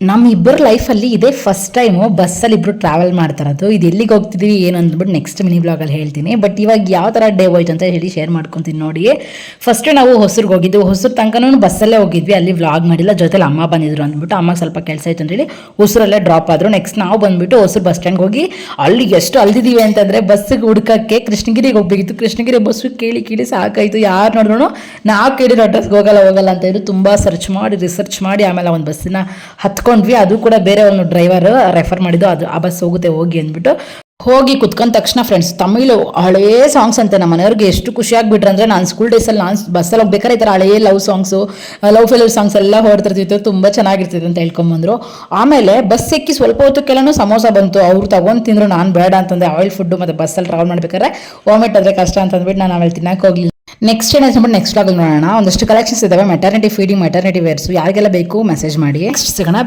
ನಮ್ಮಿಬ್ಬರ ಲೈಫಲ್ಲಿ ಇದೇ ಫಸ್ಟ್ ಟೈಮು ಬಸ್ಸಲ್ಲಿ ಇಬ್ಬರು ಟ್ರಾವೆಲ್ ಮಾಡ್ತಾರದು. ಇದು ಎಲ್ಲಿಗೆ ಹೋಗ್ತಿದ್ದೀವಿ ಏನು ಅಂದ್ಬಿಟ್ಟು ನೆಕ್ಸ್ಟ್ ಮಿನಿ ಬ್ಲಾಗಲ್ಲಿ ಹೇಳ್ತೀನಿ. ಬಟ್ ಇವಾಗ ಯಾವ ಥರ ಡೇ ಹೋಯ್ತು ಅಂತ ಹೇಳಿ ಶೇರ್ ಮಾಡ್ಕೊತೀನಿ ನೋಡಿ. ಫಸ್ಟ್ ನಾವು ಹೊಸೂರಿಗೆ ಹೋಗಿದ್ದು, ಹೊಸೂರು ತನಕನೂ ಬಸ್ಸಲ್ಲೇ ಹೋಗಿದ್ವಿ, ಅಲ್ಲಿ ವ್ಲಾಗ್ ಮಾಡಿಲ್ಲ. ಜೊತೆಲಿ ಅಮ್ಮ ಬಂದಿದ್ರು ಅಂದ್ಬಿಟ್ಟು ಅಮ್ಮಗೆ ಸ್ವಲ್ಪ ಕೆಲಸ ಆಯ್ತು ಅಂತೇಳಿ ಹೊಸೂರಲ್ಲೇ ಡ್ರಾಪ್ ಆದರು. ನೆಕ್ಸ್ಟ್ ನಾವು ಬಂದುಬಿಟ್ಟು ಹೊಸೂರು ಬಸ್ ಸ್ಟ್ಯಾಂಡ್ಗೆ ಹೋಗಿ ಅಲ್ಲಿ ಎಷ್ಟು ಅಲ್ದಿದ್ದೀವಿ ಅಂತಂದರೆ ಬಸ್ಸಿಗೆ ಹುಡ್ಕಕ್ಕೆ ಕೃಷ್ಣಗಿರಿಗೆ ಹೋಗ್ಬೇಕಿತ್ತು. ಕೃಷ್ಣಗಿರಿ ಬಸ್ಸು ಕೇಳಿ ಕೇಳಿ ಸಾಕಾಯಿತು. ಯಾರು ನೋಡಿದ್ರು ನಾವು ಕೇಳಿರೋ ಅಡ್ರೆಸ್ಗೆ ಹೋಗಲ್ಲ ಅಂತ ಹೇಳಿ ತುಂಬ ಸರ್ಚ್ ಮಾಡಿ ರಿಸರ್ಚ್ ಮಾಡಿ ಆಮೇಲೆ ಒಂದು ಬಸ್ಸಿನ ಹತ್ಕೊಂಡ್ವಿ. ಅದು ಕೂಡ ಬೇರೆ ಒಂದು ಡ್ರೈವರ್ ರೆಫರ್ ಮಾಡಿದ್ದು, ಅದು ಆ ಬಸ್ ಹೋಗುತ್ತೆ ಹೋಗಿ ಅಂದ್ಬಿಟ್ಟು ಹೋಗಿ ಕುತ್ಕೊಂಡ ತಕ್ಷಣ ಫ್ರೆಂಡ್ಸ್ ತಮಿಳು ಹಳೇ ಸಾಂಗ್ಸ್ ಅಂತೆ. ನಮ್ಮ ಮನೆಯವ್ರಿಗೆ ಎಷ್ಟು ಖುಷಿ ಆಗ್ಬಿಟ್ರೆ ಅಂದರೆ, ನಾನು ಸ್ಕೂಲ್ ಡೇಸಲ್ಲಿ ನಾನು ಬಸ್ಸಲ್ಲಿ ಹೋಗ್ಬೇಕಾದ್ರೆ ಈ ಥರ ಹಳೇ love songs, love failure songs ಎಲ್ಲ ಹೊಡ್ತಿರ್ತಿತ್ತು, ತುಂಬ ಚೆನ್ನಾಗಿರ್ತಿತ್ತು ಅಂತ ಹೇಳ್ಕೊಂಬಂದರು. ಆಮೇಲೆ ಬಸ್ ಎಕ್ಕಿ ಸ್ವಲ್ಪ ಹೊತ್ತಕ್ಕೆಲ್ಲನೂ ಸಮೋಸ ಬಂತು. ಅವ್ರು ತಗೊಂಡು ತಿಂದರು, ನಾನು ಬೇಡ ಅಂತಂದೆ. ಆಯಿಲ್ ಫುಡ್ಡು ಮತ್ತು ಬಸ್ಸಲ್ಲಿ ಟ್ರಾವೆಲ್ ಮಾಡ್ಬೇಕಾದ್ರೆ ವಾಮಿಟ್ ಆದರೆ ಕಷ್ಟ ಅಂತಂದ್ಬಿಟ್ಟು ನಾನು ಆಮೇಲೆ ತಿನ್ನಕ್ಕೆ ಹೋಗಲಿಲ್ಲ. ನೆಕ್ಸ್ಟ್ ಏನು ಅಂದ್ಬಿಟ್ಟು ನೆಕ್ಸ್ಟ್ ಬ್ಲಾಗಲ್ಲಿ ನೋಡೋಣ. ಒಂದಷ್ಟು ಕಲೆಕ್ಷನ್ಸ್ ಇದ್ದಾವೆ, ಮೆಟರ್ನಿಟಿ ಫೀಡಿಂಗ್ ಮೆಟರ್ನಿಟಿ ವೇರ್ಸು. ಯಾರಿಗೆಲ್ಲ ಬೇಕು ಮೆಸೇಜ್ ಮಾಡಿ. ನೆಕ್ಸ್ಟ್ ಸಿಗೋಣ.